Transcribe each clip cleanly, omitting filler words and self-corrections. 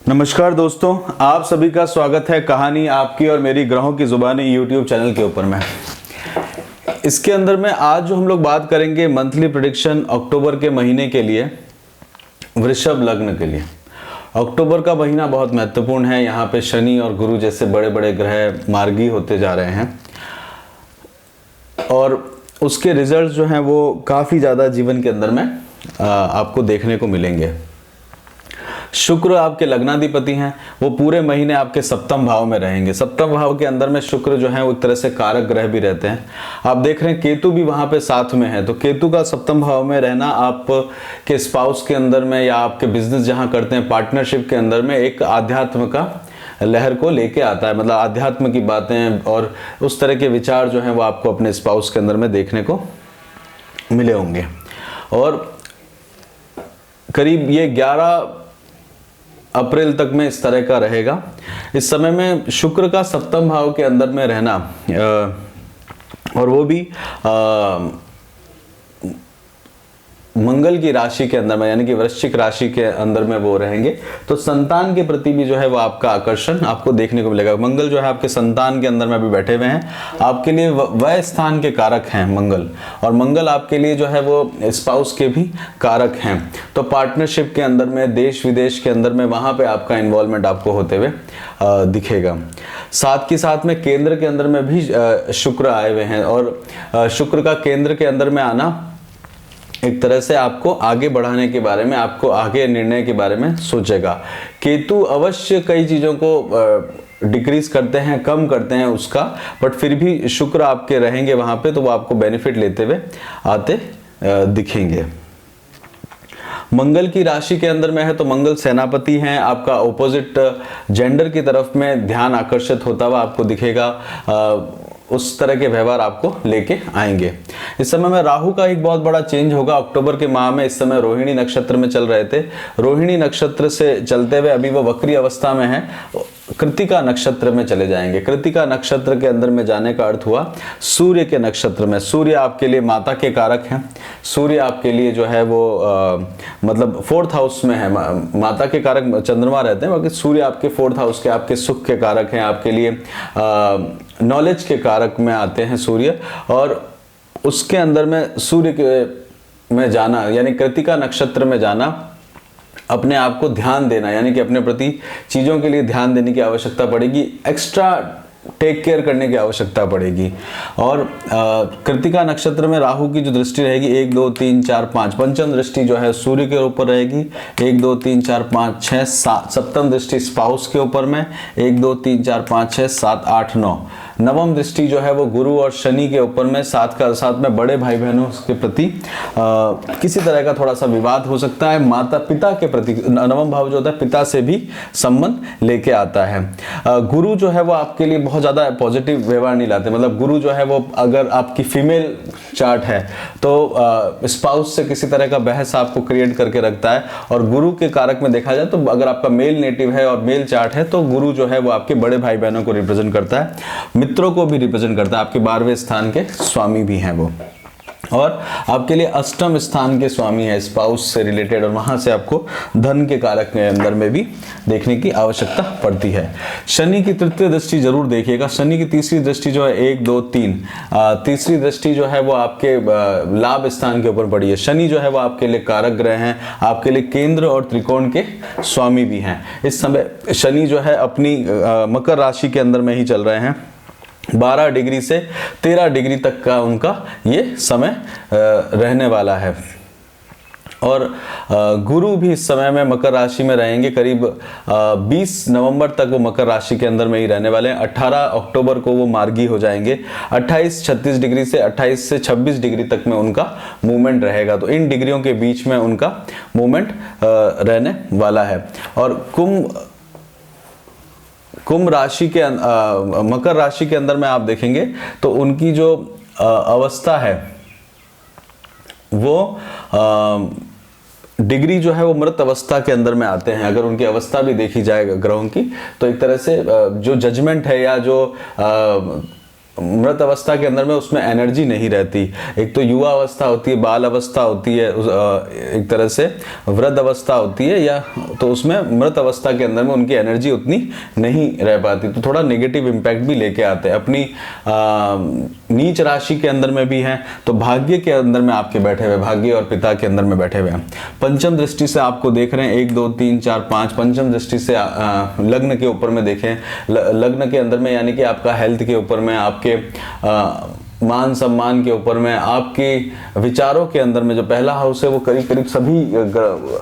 नमस्कार दोस्तों, आप सभी का स्वागत है कहानी आपकी और मेरी ग्रहों की जुबानी यूट्यूब चैनल के ऊपर में। इसके अंदर में आज जो हम लोग बात करेंगे मंथली प्रेडिक्शन अक्टूबर के महीने के लिए, वृषभ लग्न के लिए। अक्टूबर का महीना बहुत महत्वपूर्ण है। यहाँ पे शनि और गुरु जैसे बड़े बड़े ग्रह मार्गी होते जा रहे हैं और उसके रिजल्ट जो हैं वो काफ़ी ज़्यादा जीवन के अंदर में आपको देखने को मिलेंगे। शुक्र आपके लग्नाधिपति हैं, वो पूरे महीने आपके सप्तम भाव में रहेंगे। सप्तम भाव के अंदर में शुक्र जो है वो एक तरह से कारक ग्रह भी रहते हैं। आप देख रहे हैं केतु भी वहां पे साथ में है, तो केतु का सप्तम भाव में रहना आप के स्पाउस के अंदर में या आपके बिजनेस जहां करते हैं पार्टनरशिप के अंदर में एक आध्यात्म का लहर को लेके आता है। मतलब आध्यात्म की बातें और उस तरह के विचार जो हैं वो आपको अपने स्पाउस के अंदर में देखने को मिले होंगे। और करीब ये 11 अप्रैल तक में इस तरह का रहेगा। इस समय में शुक्र का सप्तम भाव के अंदर में रहना और वो भी मंगल की राशि के अंदर में, यानी कि वृश्चिक राशि के अंदर में वो रहेंगे, तो संतान के प्रति भी जो है वो आपका आकर्षण आपको देखने को मिलेगा। मंगल जो है आपके संतान के अंदर में भी बैठे हुए हैं, आपके लिए वह स्थान के कारक हैं मंगल, और मंगल आपके लिए जो है वो स्पाउस के भी कारक हैं। तो पार्टनरशिप के अंदर में, देश विदेश के अंदर में, वहाँ पे आपका इन्वॉल्वमेंट आपको होते हुए दिखेगा। साथ के साथ में केंद्र के अंदर में भी शुक्र आए हुए हैं, और शुक्र का केंद्र के अंदर में आना एक तरह से आपको आगे बढ़ाने के बारे में, आपको आगे निर्णय के बारे में सोचेगा। केतु अवश्य कई चीज़ों को डिक्रीज करते हैं, कम करते हैं उसका, बट फिर भी शुक्र आपके रहेंगे वहाँ पे, तो वो आपको बेनिफिट लेते हुए आते दिखेंगे। मंगल की राशि के अंदर में है तो मंगल सेनापति हैं, आपका ऑपोजिट जेंडर की तरफ में ध्यान आकर्षित होता हुआ आपको दिखेगा। उस तरह के व्यवहार आपको लेके आएंगे। इस समय में राहु का एक बहुत बड़ा चेंज होगा अक्टूबर के माह में। इस समय रोहिणी नक्षत्र में चल रहे थे, रोहिणी नक्षत्र से चलते हुए अभी वो वक्री अवस्था में है, कृतिका नक्षत्र में चले जाएंगे। कृतिका नक्षत्र के अंदर में जाने का अर्थ हुआ सूर्य के नक्षत्र में। सूर्य आपके लिए माता के कारक हैं, सूर्य आपके लिए जो है वो मतलब 4th हाउस में है। माता के कारक चंद्रमा रहते हैं, बाकी सूर्य आपके 4th हाउस के, आपके सुख के कारक हैं, आपके लिए नॉलेज के कारक में आते हैं सूर्य। और उसके अंदर में सूर्य के में जाना, यानी कृतिका नक्षत्र में जाना, अपने आप को ध्यान देना, यानी कि अपने प्रति चीज़ों के लिए ध्यान देने की आवश्यकता पड़ेगी, एक्स्ट्रा टेक केयर करने की आवश्यकता पड़ेगी। और कृतिका नक्षत्र में राहु की जो दृष्टि रहेगी 1 2 3 4 5, पंचम दृष्टि जो है सूर्य के ऊपर रहेगी, 1 2 3 4 5 6 7, सप्तम दृष्टि स्पाउस के ऊपर में 1 2 3 4 5 6 7 8 9, नवम दृष्टि जो है वो गुरु और शनि के ऊपर में। साथ में बड़े भाई बहनों के प्रति किसी तरह का थोड़ा सा विवाद हो सकता है। माता पिता के प्रति नवम भाव जो होता है पिता से भी संबंध लेके आता है। गुरु जो है वो आपके लिए बहुत ज़्यादा पॉजिटिव व्यवहार नहीं लाते। मतलब गुरु जो है वो, अगर आपकी फीमेल चार्ट है तो स्पाउस से किसी तरह का बहस आपको क्रिएट करके रखता है। और गुरु के कारक में देखा जाए तो अगर आपका मेल नेटिव है और मेल चार्ट है तो गुरु जो है वो आपके बड़े भाई बहनों को रिप्रेजेंट करता है, मित्रों को भी रिप्रेजेंट करता है, आपके 12वें स्थान के स्वामी भी हैं वो, और आपके लिए अष्टम स्थान के स्वामी है स्पाउस से रिलेटेड, और वहां से आपको धन के कारक के अंदर में भी देखने की आवश्यकता पड़ती है। शनि की तृतीय दृष्टि जरूर देखिएगा। शनि की तीसरी दृष्टि जो है 1 2 3, तीसरी दृष्टि जो है वो आपके लाभ स्थान के ऊपर पड़ी है। शनि जो है वो आपके लिए कारक ग्रह हैं, आपके लिए केंद्र और त्रिकोण के स्वामी भी हैं। इस समय शनि जो है अपनी मकर राशि के अंदर में ही चल रहे हैं। 12 डिग्री से 13 डिग्री तक का उनका ये समय रहने वाला है। और गुरु भी इस समय में मकर राशि में रहेंगे। करीब 20 नवंबर तक वो मकर राशि के अंदर में ही रहने वाले हैं। 18 अक्टूबर को वो मार्गी हो जाएंगे। 36 डिग्री से 28 से 26 डिग्री तक में उनका मूवमेंट रहेगा। तो इन डिग्रियों के बीच में उनका मूवमेंट रहने वाला है। और कुंभ राशि के मकर राशि के अंदर में आप देखेंगे तो उनकी जो अवस्था है वो डिग्री जो है वो मृत अवस्था के अंदर में आते हैं। अगर उनकी अवस्था भी देखी जाए ग्रहों की तो एक तरह से जो जजमेंट है या जो मृत अवस्था के अंदर में उसमें एनर्जी नहीं रहती। एक तो युवा अवस्था होती है, बाल अवस्था होती है, एक तरह से वृद्ध अवस्था होती है, या तो उसमें मृत अवस्था के अंदर में उनकी एनर्जी उतनी नहीं रह पाती, तो थोड़ा नेगेटिव इम्पैक्ट भी लेके आते हैं। अपनी नीच राशि के अंदर में भी हैं तो भाग्य के अंदर में आपके बैठे हुए, भाग्य और पिता के अंदर में बैठे हुए हैं। पंचम दृष्टि से आपको देख रहे हैं, 1 2 3 4 5, पंचम दृष्टि से लग्न के ऊपर में देखें, लग्न के अंदर में यानी कि आपका हेल्थ के ऊपर में, आपके मान सम्मान के ऊपर में, आपके विचारों के अंदर में जो पहला हाउस है वो करीब करीब सभी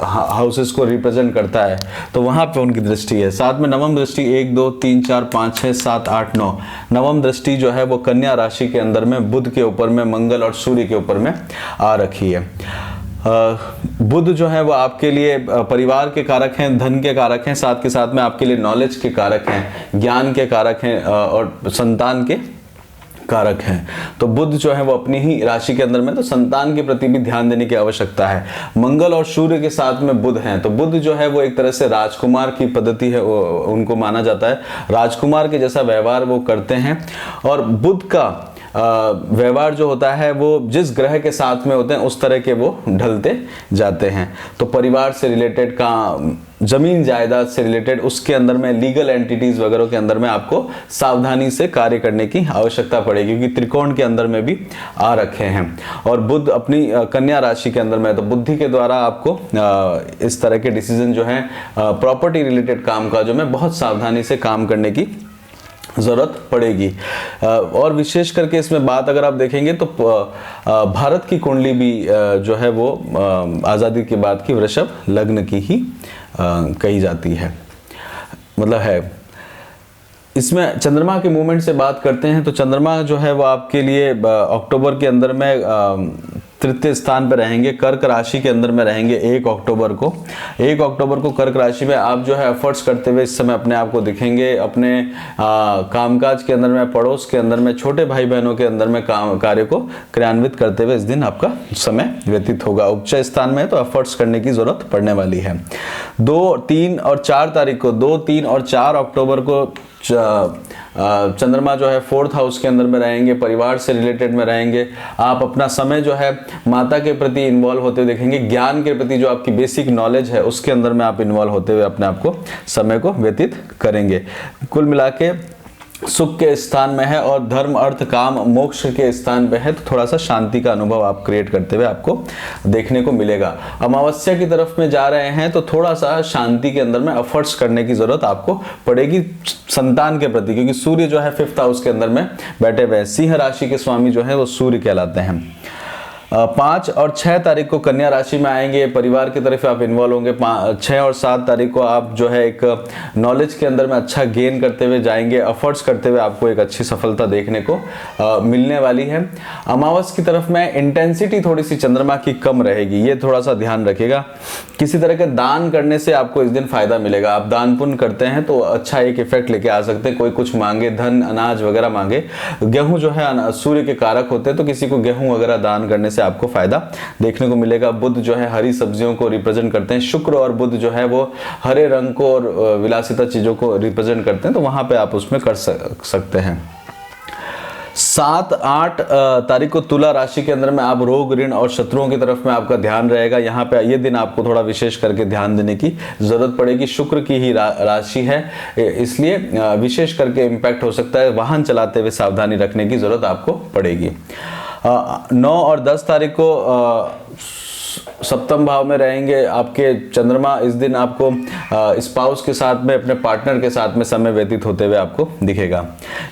हाउसेस को रिप्रेजेंट करता है, तो वहां पे उनकी दृष्टि है। साथ में नवम दृष्टि 1 2 3 4 5 6 7 8 9, नवम दृष्टि जो है वो कन्या राशि के अंदर में बुध के ऊपर में, मंगल और सूर्य के ऊपर में आ रखी है। बुध जो है वो आपके लिए परिवार के कारक हैं, धन के कारक हैं, साथ के साथ में आपके लिए नॉलेज के कारक हैं, ज्ञान के कारक हैं और संतान के कारक हैं। तो बुध जो है वो अपनी ही राशि के अंदर में, तो संतान के प्रति भी ध्यान देने की आवश्यकता है। मंगल और सूर्य के साथ में बुध हैं, तो बुध जो है वो एक तरह से राजकुमार की पद्धति है, उनको माना जाता है, राजकुमार के जैसा व्यवहार वो करते हैं। और बुध का व्यवहार जो होता है वो जिस ग्रह के साथ में होते हैं उस तरह के वो ढलते जाते हैं। तो परिवार से रिलेटेड का, जमीन जायदाद से रिलेटेड, उसके अंदर में लीगल एंटिटीज वगैरह के अंदर में आपको सावधानी से कार्य करने की आवश्यकता पड़ेगी, क्योंकि त्रिकोण के अंदर में भी आ रखे हैं। और बुध अपनी कन्या राशि के अंदर में, तो बुद्धि के द्वारा आपको इस तरह के डिसीजन जो है प्रॉपर्टी रिलेटेड काम काजों में बहुत सावधानी से काम करने की ज़रूरत पड़ेगी। और विशेष करके इसमें बात अगर आप देखेंगे तो भारत की कुंडली भी जो है वो आज़ादी के बाद की वृषभ लग्न की ही कही जाती है, मतलब है। इसमें चंद्रमा के मूवमेंट से बात करते हैं तो चंद्रमा जो है वो आपके लिए अक्टूबर के अंदर में तृतीय स्थान पर रहेंगे, कर्क राशि के अंदर में रहेंगे 1 अक्टूबर को। 1 अक्टूबर को कर्क राशि में आप जो है एफर्ट्स करते हुए इस समय अपने आप को दिखेंगे, अपने कामकाज के अंदर में, पड़ोस के अंदर में, छोटे भाई बहनों के अंदर में काम कार्य को क्रियान्वित करते हुए इस दिन आपका समय व्यतीत होगा। उच्च स्थान में तो एफर्ट्स करने की जरूरत पड़ने वाली है। 2 3 और 4 तारीख को, 2 3 और 4 अक्टूबर को चंद्रमा जो है 4th हाउस के अंदर में रहेंगे, परिवार से रिलेटेड में रहेंगे। आप अपना समय जो है माता के प्रति इन्वॉल्व होते हुए देखेंगे, ज्ञान के प्रति जो आपकी बेसिक नॉलेज है उसके अंदर में आप इन्वॉल्व होते हुए अपने आप को समय को व्यतीत करेंगे। कुल मिला के सुख के स्थान में है और धर्म अर्थ काम मोक्ष के स्थान पे है, तो थोड़ा सा शांति का अनुभव आप क्रिएट करते हुए आपको देखने को मिलेगा। अमावस्या की तरफ में जा रहे हैं तो थोड़ा सा शांति के अंदर में एफर्ट्स करने की जरूरत आपको पड़ेगी संतान के प्रति, क्योंकि सूर्य जो है 5th हाउस के अंदर में बैठे हुए हैं। सिंह राशि के स्वामी जो है वो सूर्य कहलाते हैं। 5 और 6 तारीख को कन्या राशि में आएंगे, परिवार की तरफ आप इन्वॉल्व होंगे। 6 और 7 तारीख को आप जो है एक नॉलेज के अंदर में अच्छा गेन करते हुए जाएंगे, एफर्ट्स करते हुए आपको एक अच्छी सफलता देखने को मिलने वाली है। अमावस की तरफ में इंटेंसिटी थोड़ी सी चंद्रमा की कम रहेगी, ये थोड़ा सा ध्यान रखिएगा। किसी तरह के दान करने से आपको इस दिन फायदा मिलेगा। आप दान पुण्य करते हैं तो अच्छा एक इफेक्ट लेके आ सकते हैं। कोई कुछ मांगे, धन अनाज वगैरह मांगे, गेहूं जो है सूर्य के कारक होते हैं, तो किसी को गेहूं वगैरह दान करने से आपको फायदा देखने को मिलेगा। बुध जो है हरी सब्जियों को रिप्रेजेंट करते हैं, शुक्र और बुध जो है वो हरे रंग को और विलासिता चीजों को रिप्रेजेंट करते हैं, तो वहां पे आप उसमें कर सकते हैं। 7 8 तारीख को तुला राशि के अंदर में आप रोग ऋण और शत्रुओं की तरफ में आपका ध्यान रहेगा। यहाँ पे ये दिन आपको थोड़ा विशेष करके ध्यान देने की जरूरत पड़ेगी। शुक्र की ही राशि है, इसलिए विशेष करके इम्पैक्ट हो सकता है। वाहन चलाते हुए सावधानी रखने की जरूरत आपको पड़ेगी। 9 और 10 तारीख को सप्तम भाव में रहेंगे आपके चंद्रमा। इस दिन आपको स्पाउस के साथ में, अपने पार्टनर के साथ में समय व्यतीत होते हुए आपको दिखेगा।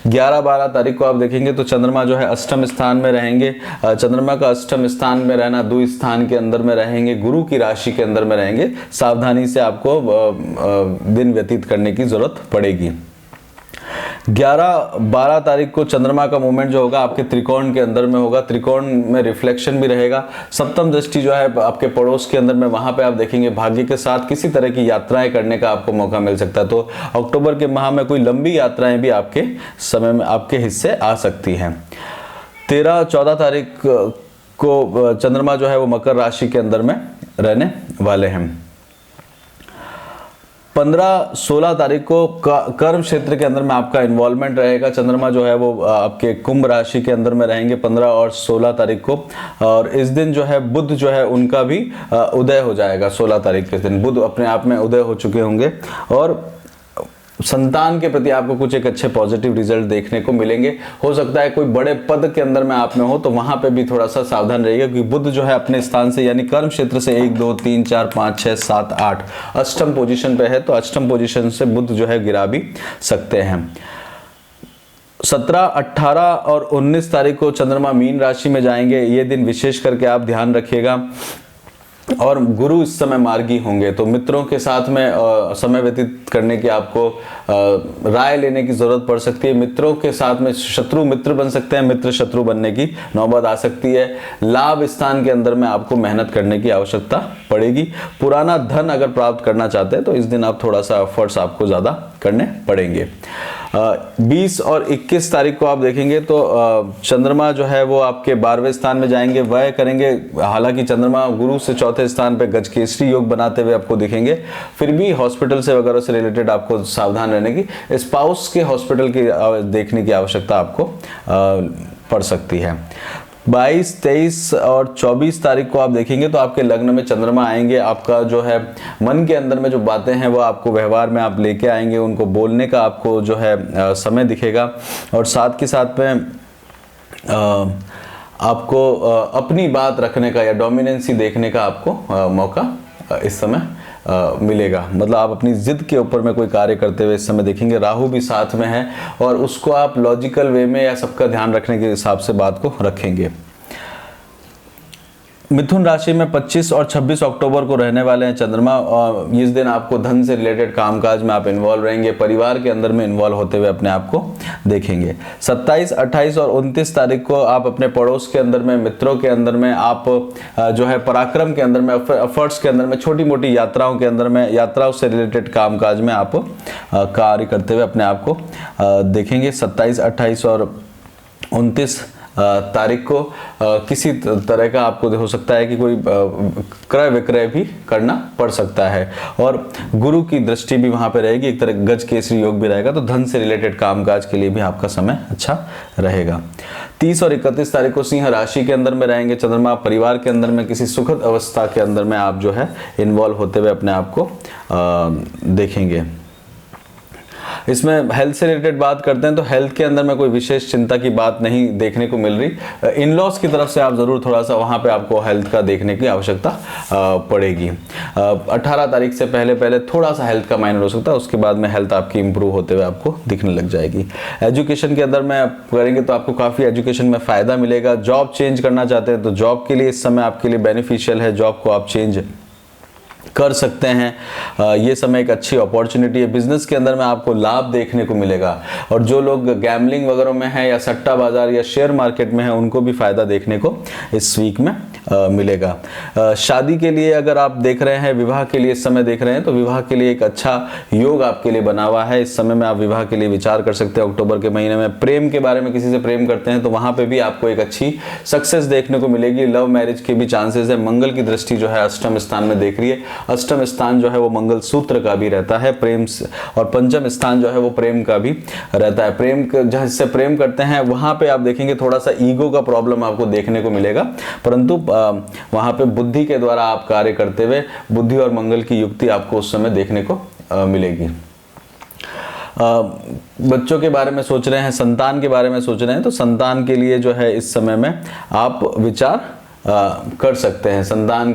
11-12 तारीख को आप देखेंगे तो चंद्रमा जो है अष्टम स्थान में रहेंगे। चंद्रमा का अष्टम स्थान में रहना, द्वि स्थान के अंदर में रहेंगे, गुरु की राशि के अंदर में रहेंगे। सावधानी से आपको दिन व्यतीत करने की जरूरत पड़ेगी। 11-12 तारीख को चंद्रमा का मूवमेंट जो होगा आपके त्रिकोण के अंदर में होगा, त्रिकोण में रिफ्लेक्शन भी रहेगा। सप्तम दृष्टि जो है आपके पड़ोस के अंदर में, वहां पे आप देखेंगे भाग्य के साथ किसी तरह की यात्राएं करने का आपको मौका मिल सकता है। तो अक्टूबर के माह में कोई लंबी यात्राएं भी आपके समय में आपके हिस्से आ सकती हैं। 13-14 तारीख को चंद्रमा जो है वो मकर राशि के अंदर में रहने वाले हैं। 15-16 तारीख को कर्म क्षेत्र के अंदर में आपका इन्वॉल्वमेंट रहेगा। चंद्रमा जो है वो आपके कुंभ राशि के अंदर में रहेंगे 15 और 16 तारीख को। और इस दिन जो है बुध जो है उनका भी उदय हो जाएगा। 16 तारीख के दिन बुध अपने आप में उदय हो चुके होंगे और संतान के प्रति आपको कुछ एक अच्छे पॉजिटिव रिजल्ट देखने को मिलेंगे। हो सकता है कोई बड़े पद के अंदर में आप में हो तो वहां पे भी थोड़ा सा सावधान रहिएगा, क्योंकि बुध जो है अपने स्थान से यानी कर्म क्षेत्र से 1 2 3 4 5 6 7 8 अष्टम पोजीशन पे है, तो अष्टम पोजीशन से बुध जो है गिरा भी सकते हैं। 17, 18 और 19 तारीख को चंद्रमा मीन राशि में जाएंगे। ये दिन विशेष करके आप ध्यान रखिएगा। और गुरु इस समय मार्गी होंगे, तो मित्रों के साथ में समय व्यतीत करने की आपको राय लेने की जरूरत पड़ सकती है। मित्रों के साथ में शत्रु मित्र बन सकते हैं, मित्र शत्रु बनने की नौबत आ सकती है। लाभ स्थान के अंदर में आपको मेहनत करने की आवश्यकता पड़ेगी। पुराना धन अगर प्राप्त करना चाहते हैं तो इस दिन आप थोड़ा सा एफर्ट्स आपको ज़्यादा करने पड़ेंगे। 20 और 21 तारीख को आप देखेंगे तो चंद्रमा जो है वो आपके 12वें स्थान में जाएंगे, वह करेंगे। हालांकि चंद्रमा गुरु से चौथे स्थान पे गजकेसरी योग बनाते हुए आपको दिखेंगे, फिर भी हॉस्पिटल से वगैरह से रिलेटेड आपको सावधान रहने की, स्पाउस के हॉस्पिटल की देखने की आवश्यकता आपको पड़ सकती है। 22, 23 और 24 तारीख को आप देखेंगे तो आपके लग्न में चंद्रमा आएंगे। आपका जो है मन के अंदर में जो बातें हैं वो आपको व्यवहार में आप लेके आएंगे, उनको बोलने का आपको जो है समय दिखेगा। और साथ के साथ में आपको अपनी बात रखने का या डोमिनेंसी देखने का आपको मौका इस समय मिलेगा। मतलब आप अपनी जिद के ऊपर में कोई कार्य करते हुए इस समय देखेंगे। राहु भी साथ में है और उसको आप लॉजिकल वे में या सबका ध्यान रखने के हिसाब से बात को रखेंगे। मिथुन राशि में 25 और 26 अक्टूबर को रहने वाले हैं चंद्रमा, और इस दिन आपको धन से रिलेटेड कामकाज में आप इन्वॉल्व रहेंगे, परिवार के अंदर में इन्वॉल्व होते हुए अपने आप को देखेंगे। 27, 28 और 29 तारीख को आप अपने पड़ोस के अंदर में, मित्रों के अंदर में, आप जो है पराक्रम के अंदर में, एफर्ट्स के अंदर में, छोटी मोटी यात्राओं के अंदर में, यात्राओं से रिलेटेड कामकाज में आप कार्य करते हुए अपने आप को देखेंगे। 27, 28 और 29 तारीख को किसी तरह का आपको हो सकता है कि कोई क्रय विक्रय भी करना पड़ सकता है, और गुरु की दृष्टि भी वहां पे रहेगी, एक तरह गज केसरी योग भी रहेगा, तो धन से रिलेटेड कामकाज के लिए भी आपका समय अच्छा रहेगा। 30 और 31 तारीख को सिंह राशि के अंदर में रहेंगे चंद्रमा। परिवार के अंदर में किसी सुखद अवस्था के अंदर में आप जो है इन्वॉल्व होते हुए अपने आप को देखेंगे। इसमें हेल्थ से रिलेटेड बात करते हैं तो हेल्थ के अंदर में कोई विशेष चिंता की बात नहीं देखने को मिल रही। इन-लॉज की तरफ से आप जरूर थोड़ा सा वहां पे आपको हेल्थ का देखने की आवश्यकता पड़ेगी। 18 तारीख से पहले थोड़ा सा हेल्थ का माइनर हो सकता है, उसके बाद में हेल्थ आपकी इंप्रूव होते हुए आपको दिखने लग जाएगी। एजुकेशन के अंदर में करेंगे तो आपको काफ़ी एजुकेशन में फ़ायदा मिलेगा। जॉब चेंज करना चाहते हैं तो जॉब के लिए इस समय आपके लिए बेनिफिशियल है, जॉब को आप चेंज कर सकते हैं। ये समय एक अच्छी अपॉर्चुनिटी है। बिजनेस के अंदर में आपको लाभ देखने को मिलेगा, और जो लोग गैम्बलिंग वगैरह में है या सट्टा बाजार या शेयर मार्केट में है उनको भी फायदा देखने को इस वीक में मिलेगा। शादी के लिए अगर आप देख रहे हैं, विवाह के लिए इस समय देख रहे हैं, तो विवाह के लिए एक अच्छा योग आपके लिए बना हुआ है। इस समय में आप विवाह के लिए विचार कर सकते हैं। अक्टूबर के महीने में प्रेम के बारे में किसी से प्रेम करते हैं तो वहां पे भी आपको एक अच्छी सक्सेस देखने को मिलेगी। लव मैरिज के भी चांसेस है। मंगल की दृष्टि जो है अष्टम स्थान में देख रही है। अष्टम स्थान जो है वो मंगल सूत्र का भी रहता है प्रेम से, और पंचम स्थान जो है वो प्रेम का भी रहता है। प्रेम जिससे प्रेम करते हैं वहां पे आप देखेंगे थोड़ा सा ईगो का प्रॉब्लम आपको देखने को मिलेगा, परंतु वहां पे बुद्धि के द्वारा आप कार्य करते हुए बुद्धि और मंगल की युक्ति आपको उस समय देखने को मिलेगी। बच्चों के बारे में सोच रहे हैं, संतान के बारे में सोच रहे हैं, तो संतान के लिए जो है इस समय में आप विचार कर सकते हैं। संतान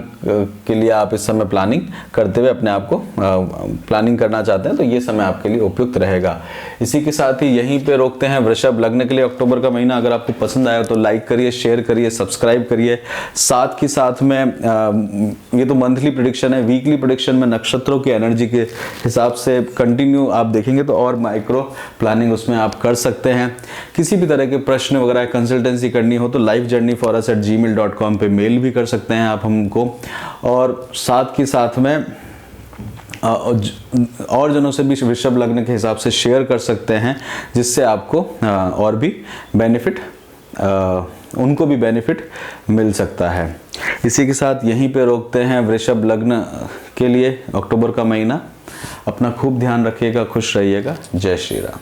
के लिए आप इस समय प्लानिंग करते हुए अपने आप को प्लानिंग करना चाहते हैं तो ये समय आपके लिए उपयुक्त रहेगा। इसी के साथ ही यहीं पे रोकते हैं वृषभ लग्न के लिए अक्टूबर का महीना। अगर आपको पसंद आया तो लाइक करिए, शेयर करिए, सब्सक्राइब करिए। साथ के साथ में ये तो मंथली प्रेडिक्शन है, वीकली प्रेडिक्शन में नक्षत्रों की एनर्जी के हिसाब से कंटिन्यू आप देखेंगे तो और माइक्रो प्लानिंग उसमें आप कर सकते हैं। किसी भी तरह के प्रश्न वगैरह कंसल्टेंसी करनी हो तो lifejourneyforus@gmail.com पे मेल भी कर सकते हैं आप हमको, और साथ के साथ में और जनों से भी वृषभ लग्न के हिसाब से शेयर कर सकते हैं, जिससे आपको और भी बेनिफिट, उनको भी बेनिफिट मिल सकता है। इसी के साथ यहीं पे रोकते हैं वृषभ लग्न के लिए अक्टूबर का महीना। अपना खूब ध्यान रखिएगा, खुश रहिएगा। जय श्री राम।